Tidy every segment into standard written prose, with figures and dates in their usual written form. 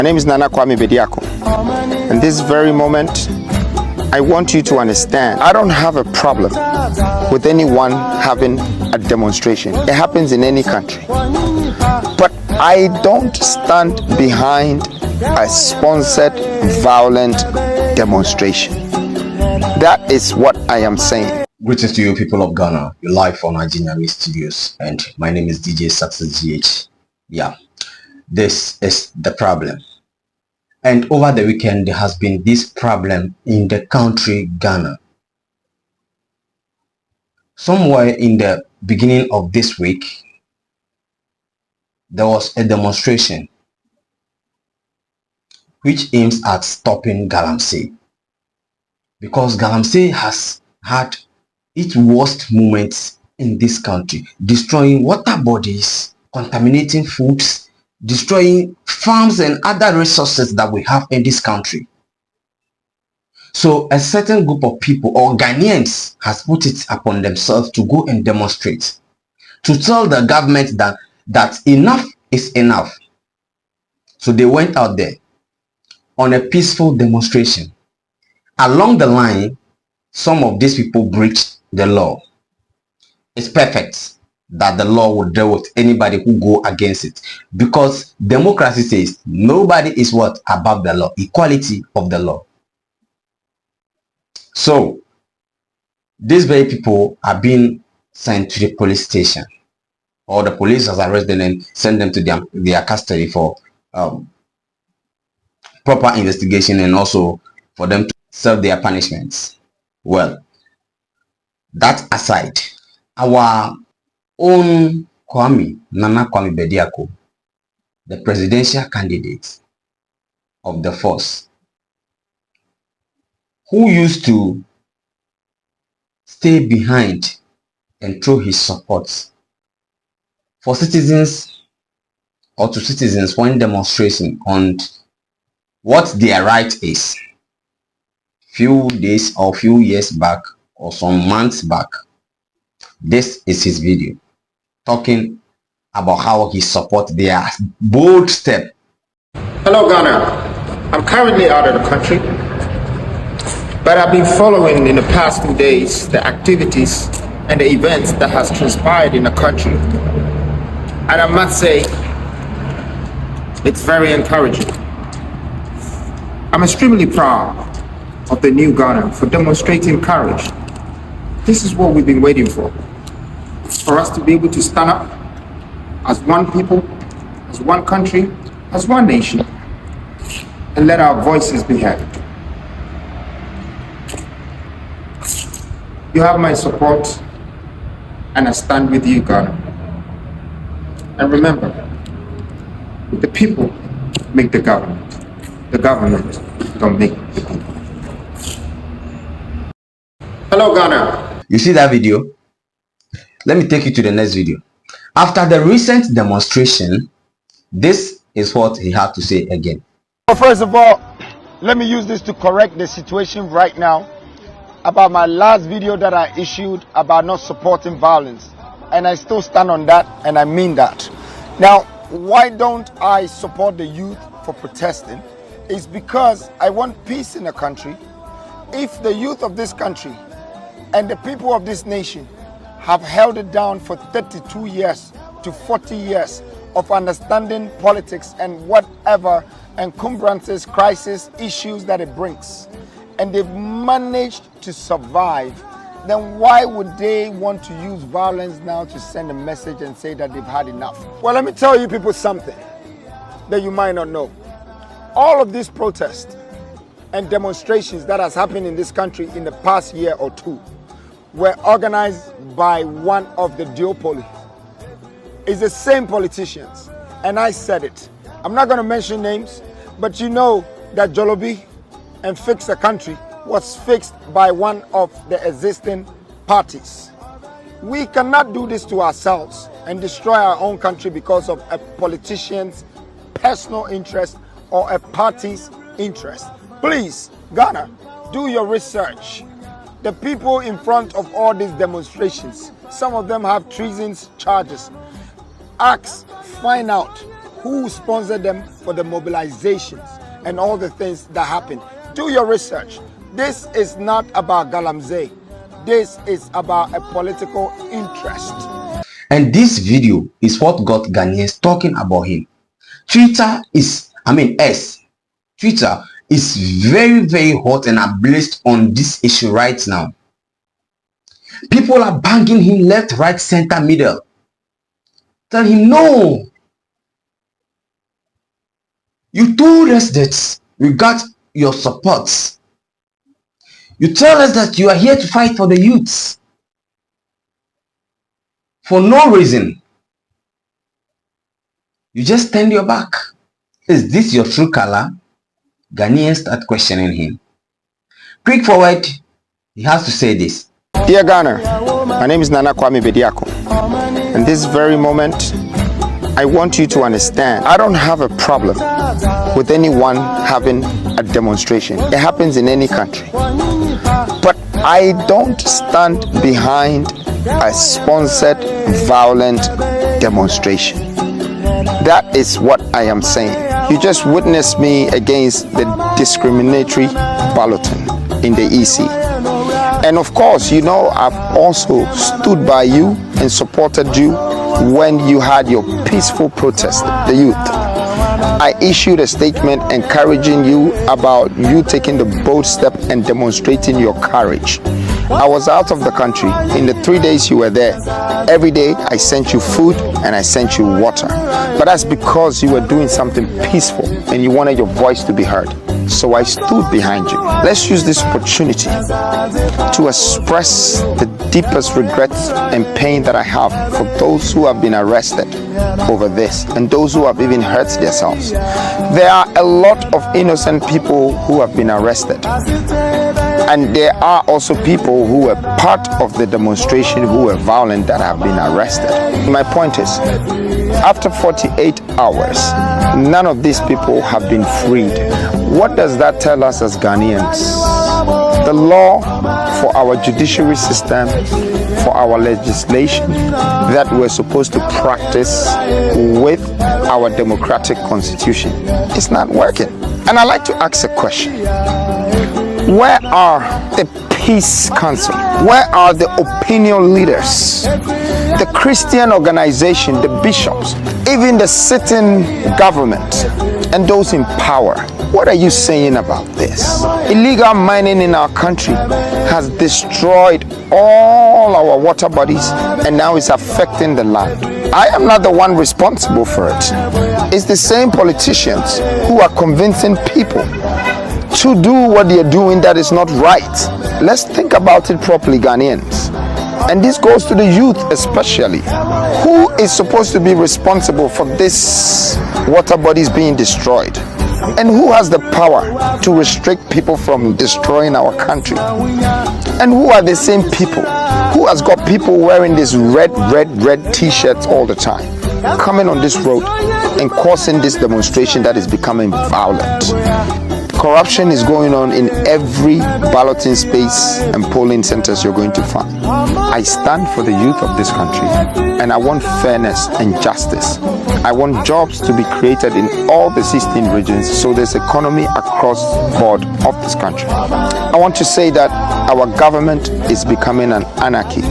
My name is Nana Kwame Bediako. In this very moment, I want you to understand, I don't have a problem with anyone having a demonstration. It happens in any country. But I don't stand behind a sponsored violent demonstration. That is what I am saying. Greetings to you, people of Ghana. You're live on Nigeria Studios, and my name is DJ Success GH. Yeah, this is the problem. And over the weekend, there has been this problem in the country Ghana. Somewhere in the beginning of this week, there was a demonstration which aims at stopping Galamsey, because Galamsey has had its worst moments in this country, destroying water bodies, contaminating foods, destroying farms and other resources that we have in this country. So a certain group of people, or Ghanaians, has put it upon themselves to go and demonstrate, to tell the government that enough is enough. So they went out there on a peaceful demonstration. Along the line, some of these people breached the law. It's perfect that the law will deal with anybody who go against it, because democracy says nobody is what above the law, equality of the law. So these very people are being sent to the police station, or the police has arrested them and sent them to their custody for proper investigation, and also for them to serve their punishments. Well, that aside, our own Nana Kwame Bediako, the presidential candidate of the force, who used to stay behind and throw his support for citizens, or to citizens when demonstrating on what their right is, few days or few years back or some months back. This is his video talking about how he supports their bold step. Hello Ghana, I'm currently out of the country, but I've been following in the past 2 days the activities and the events that has transpired in the country, and I must say it's very encouraging. I'm extremely proud of the new Ghana for demonstrating courage. This is what we've been waiting for us to be able to stand up as one people, as one country, as one nation, and let our voices be heard. You have my support, and I stand with you, Ghana. And remember, the people make the government don't make the people. Hello Ghana. You see that video? Let me take you to the next video. After the recent demonstration, this is what he had to say again. Well, first of all, let me use this to correct the situation right now about my last video that I issued about not supporting violence. And I still stand on that, and I mean that. Now, why don't I support the youth for protesting? It's because I want peace in the country. If the youth of this country and the people of this nation have held it down for 32 years to 40 years of understanding politics and whatever encumbrances, crisis, issues that it brings, and they've managed to survive, then why would they want to use violence now to send a message and say that they've had enough? Well, let me tell you people something that you might not know. All of these protests and demonstrations that has happened in this country in the past year or two were organized by one of the duopoly. It's the same politicians, and I said it. I'm not going to mention names, but you know that Jolobi and Fix the Country was fixed by one of the existing parties. We cannot do this to ourselves and destroy our own country because of a politician's personal interest or a party's interest. Please, Ghana, do your research. The people in front of all these demonstrations, some of them have treason charges. Ask, find out who sponsored them for the mobilizations and all the things that happened. Do your research. This is not about Galamsey. This is about a political interest. And this video is what got Ghanaians talking about him. Twitter is very, very hot and ablaze on this issue right now. People are banging him left, right, center, middle. Tell him, no. You told us that we got your support. You tell us that you are here to fight for the youths. For no reason. You just turned your back. Is this your true color? Ghanaians start questioning him. Quick forward, he has to say this. Dear Ghana, my name is Nana Kwame Bediako. In this very moment, I want you to understand, I don't have a problem with anyone having a demonstration. It happens in any country. But I don't stand behind a sponsored violent demonstration. That is what I am saying. You just witnessed me against the discriminatory balloting in the EC. And of course, you know, I've also stood by you and supported you when you had your peaceful protest, the youth. I issued a statement encouraging you about you taking the bold step and demonstrating your courage. I was out of the country. In the 3 days you were there, every day I sent you food and I sent you water. But that's because you were doing something peaceful and you wanted your voice to be heard. So I stood behind you. Let's use this opportunity to express the deepest regrets and pain that I have for those who have been arrested over this and those who have even hurt themselves. There are a lot of innocent people who have been arrested. And there are also people who were part of the demonstration who were violent that have been arrested. My point is, after 48 hours, none of these people have been freed. What does that tell us as Ghanaians? The law for our judiciary system, for our legislation that we're supposed to practice with our democratic constitution is not working. And I'd like to ask a question. Where are the peace council? Where are the opinion leaders? The Christian organization, the bishops, even the sitting government and those in power? What are you saying about this? Illegal mining in our country has destroyed all our water bodies and now it's affecting the land. I am not the one responsible for it. It's the same politicians who are convincing people to do what they're doing that is not right. Let's think about it properly, Ghanaians. And this goes to the youth especially. Who is supposed to be responsible for this water bodies being destroyed? And who has the power to restrict people from destroying our country? And who are the same people? Who has got people wearing these red t-shirts all the time, coming on this road and causing this demonstration that is becoming violent? Corruption is going on in every balloting space and polling centers you're going to find. I stand for the youth of this country and I want fairness and justice. I want jobs to be created in all the 16 regions so there's economy across the board of this country. I want to say that our government is becoming an anarchy.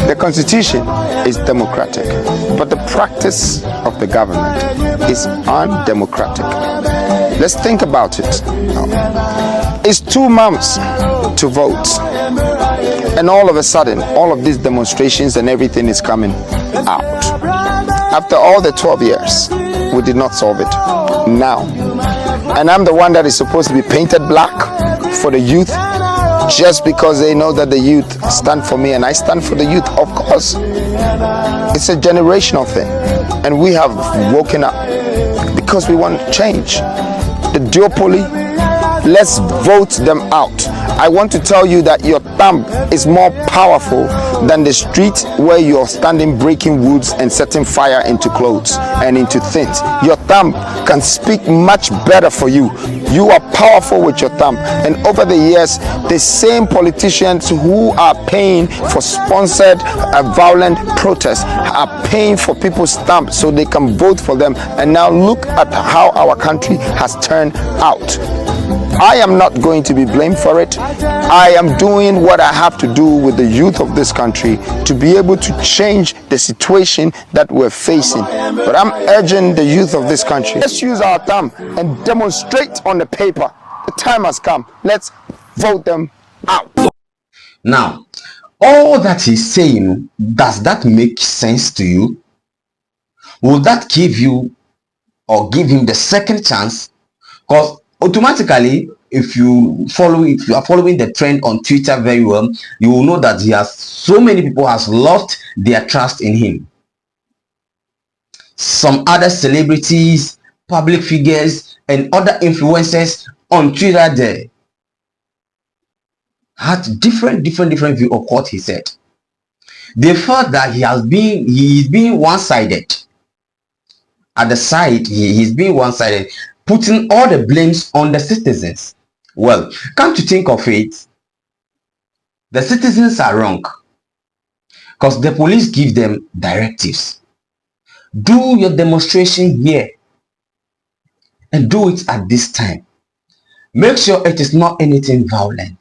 The constitution is democratic, but the practice of the government is undemocratic. Let's think about it. It's 2 months to vote, and all of a sudden, all of these demonstrations and everything is coming out. After all the 12 years, we did not solve it. Now, and I'm the one that is supposed to be painted black for the youth, just because they know that the youth stand for me and I stand for the youth. Of course, it's a generational thing, and we have woken up because we want change. The duopoly let's vote them out. I want to tell you that your thumb is more powerful than the street where you're standing breaking woods and setting fire into clothes and into things. Your thumb can speak much better for you. You are powerful with your thumb. And over the years, the same politicians who are paying for sponsored violent protests are paying for people's thumb so they can vote for them. And now look at how our country has turned out. I am not going to be blamed for it. I am doing what I have to do with the youth of this country to be able to change the situation that we're facing. But I'm urging the youth of this country, let's use our thumb and demonstrate on the paper. The time has come. Let's vote them out. Now, all that he's saying, does that make sense to you? Will that give you or give him the second chance? Because automatically, if you are following the trend on Twitter very well, you will know that so many people has lost their trust in him. Some other celebrities, public figures, and other influencers on Twitter there had different view of what he said. They felt that he is being one-sided. At the side, he is being one-sided, putting all the blames on the citizens. Well, come to think of it, the citizens are wrong because the police give them directives. Do your demonstration here and do it at this time. Make sure it is not anything violent.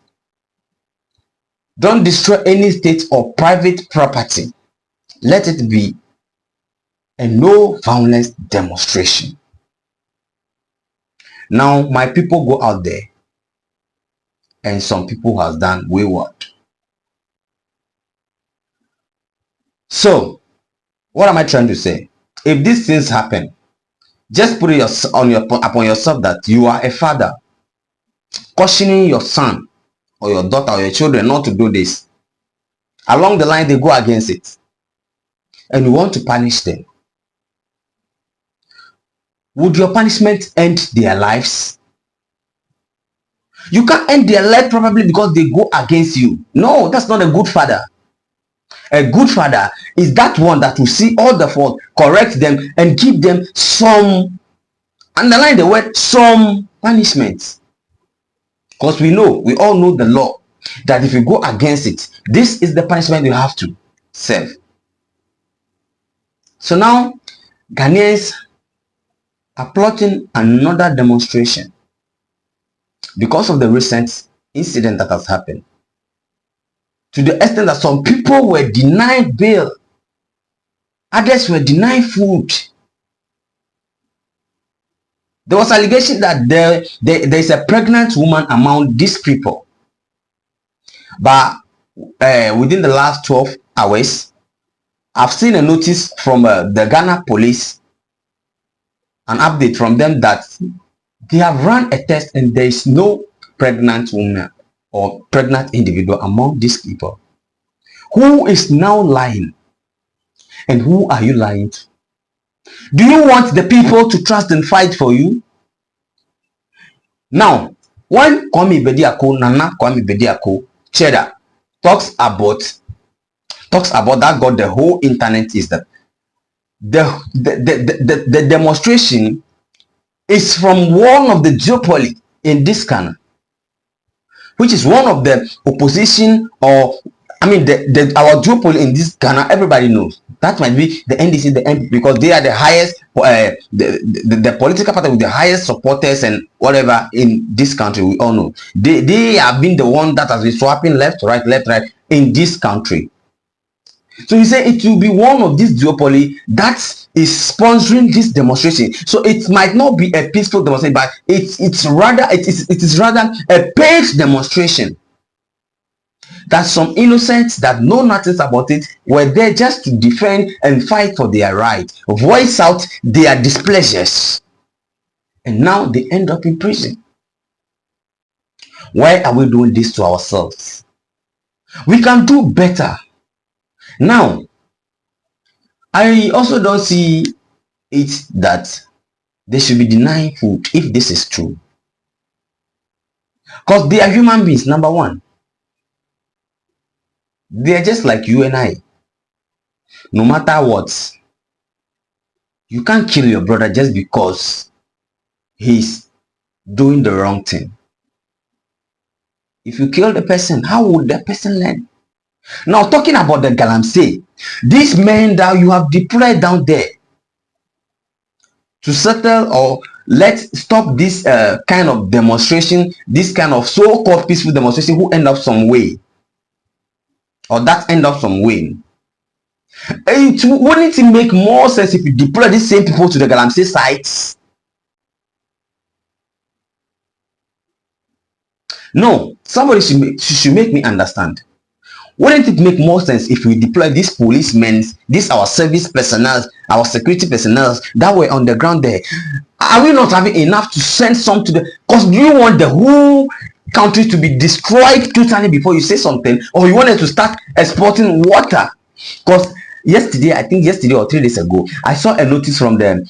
Don't destroy any state or private property. Let it be a no violence demonstration. Now, my people go out there and some people has done wayward. So, what am I trying to say? If these things happen, just put it upon yourself that you are a father, cautioning your son or your daughter or your children not to do this. Along the line, they go against it. And you want to punish them. Would your punishment end their lives? You can't end their life probably because they go against you. No, that's not a good father. A good father is that one that will see all the fault, correct them, and give them some, underline the word, some punishment. Because we all know the law, that if you go against it, this is the punishment you have to serve. So now, Ghanaians are plotting another demonstration because of the recent incident that has happened, to the extent that some people were denied bail, others were denied food. There was allegation that there is a pregnant woman among these people, but within the last 12 hours, I've seen a notice from the Ghana police, an update from them that they have run a test and there is no pregnant woman or pregnant individual among these people. Who is now lying? And who are you lying to? Do you want the people to trust and fight for you? Now, when Nana Kwame Bediako, Cheddar, talks about that got the whole internet, is that the demonstration is from one of the duopoly in this Ghana, which is one of the opposition, or our duopoly in this Ghana. Everybody knows that might be the NDC, the MP, because they are the highest, the political party with the highest supporters and whatever in this country. We all know they have been the one that has been swapping left, right in this country. So he said it will be one of these duopoly that is sponsoring this demonstration. So it might not be a peaceful demonstration, but it is rather a paid demonstration. That some innocents that know nothing about it were there just to defend and fight for their right, voice out their displeasures, and now they end up in prison. Why are we doing this to ourselves? We can do better. Now, I also don't see it that they should be denying food if this is true. Because they are human beings, number one. They are just like you and I. No matter what, you can't kill your brother just because he's doing the wrong thing. If you kill the person, how would the person learn? Now, talking about the Galamsey, these men that you have deployed down there to settle or let's stop this kind of demonstration, this kind of so-called peaceful demonstration who end up some way, or that end up some way. Wouldn't it make more sense if you deploy these same people to the Galamsey sites? No, somebody should make me understand. Wouldn't it make more sense if we deploy these policemen, these our service personnel, our security personnel that were on the ground there? Are we not having enough to send some to the? Because do you want the whole country to be destroyed totally before you say something, or you wanted to start exporting water? Because yesterday, I think yesterday or 3 days ago, I saw a notice from the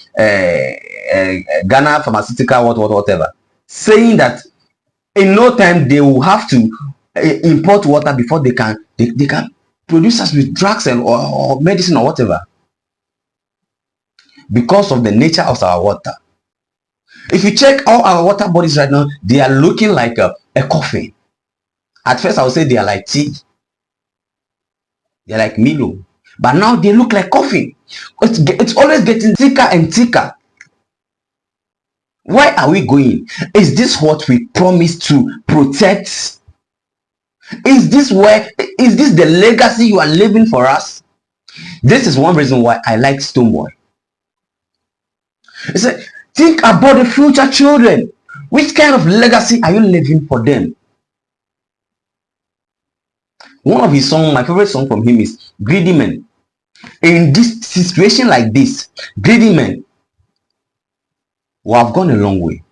Ghana pharmaceutical whatever, saying that in no time they will have to import water before they can produce us with drugs and or medicine or whatever, because of the nature of our water. If you check all our water bodies right now, they are looking like a coffin. At first I would say they are like tea, they're like Milo, but now they look like coffin. It's always getting thicker and thicker. Where are we going? Is this what we promised to protect? Is this the legacy you are leaving for us? This is one reason why I like Stoneboy. He said, think about the future children. Which kind of legacy are you leaving for them? One of his songs, my favorite song from him is Greedy Men. In this situation like this, greedy men will have gone a long way.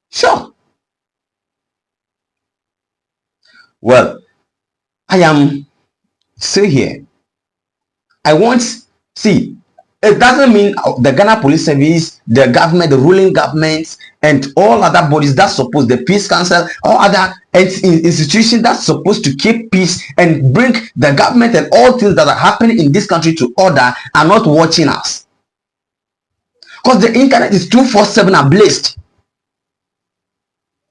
Sure. Well, I am still here. I want, see, it doesn't mean the Ghana Police Service, the government, the ruling governments, and all other bodies that suppose the Peace Council, all other institutions that's supposed to keep peace and bring the government and all things that are happening in this country to order are not watching us. Because the internet is 247 ablaze.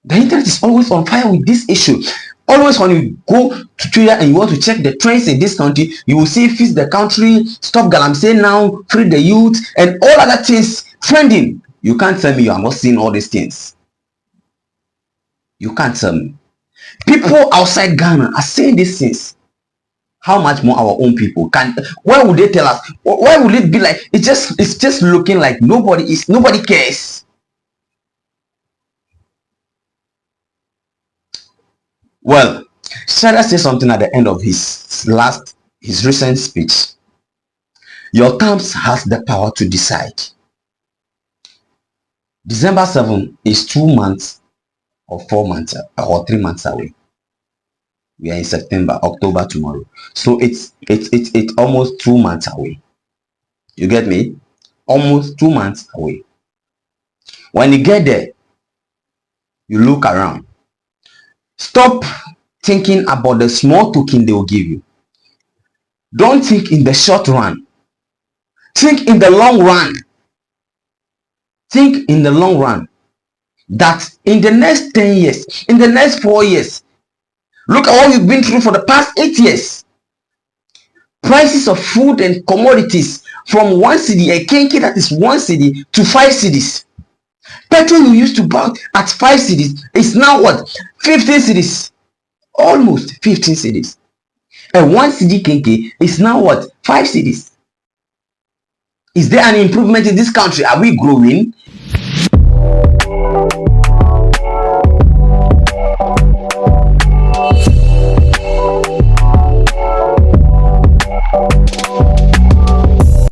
The internet is always on fire with this issue. Always when you go to Twitter and you want to check the trends in this country, you will see Fix the Country, Stop Galamsey Now, Free the Youth, and all other things trending. You can't tell me you are not seeing all these things. You can't tell me. People outside Ghana are saying these things. How much more our own people can? Why would they tell us? Why would it be like it's just looking like nobody cares? Well, Cheddar said something at the end of his recent speech. Your terms has the power to decide. December 7 is 2 months or 4 months or 3 months away. We are in September, October tomorrow. So it's almost 2 months away. You get me? Almost 2 months away. When you get there, you look around. Stop thinking about the small token they will give you. Don't think in the short run. Think in the long run. Think in the long run that in the next 10 years, in the next 4 years, look at what you've been through for the past 8 years. Prices of food and commodities from 1 cedi, a kenke that is 1 cedi, to 5 cedis. Petrol you used to buy at 5 cedis is now what? 15 cedis. Almost 15 cedis. A 1 cedi kenke is now what? 5 cedis. Is there an improvement in this country? Are we growing?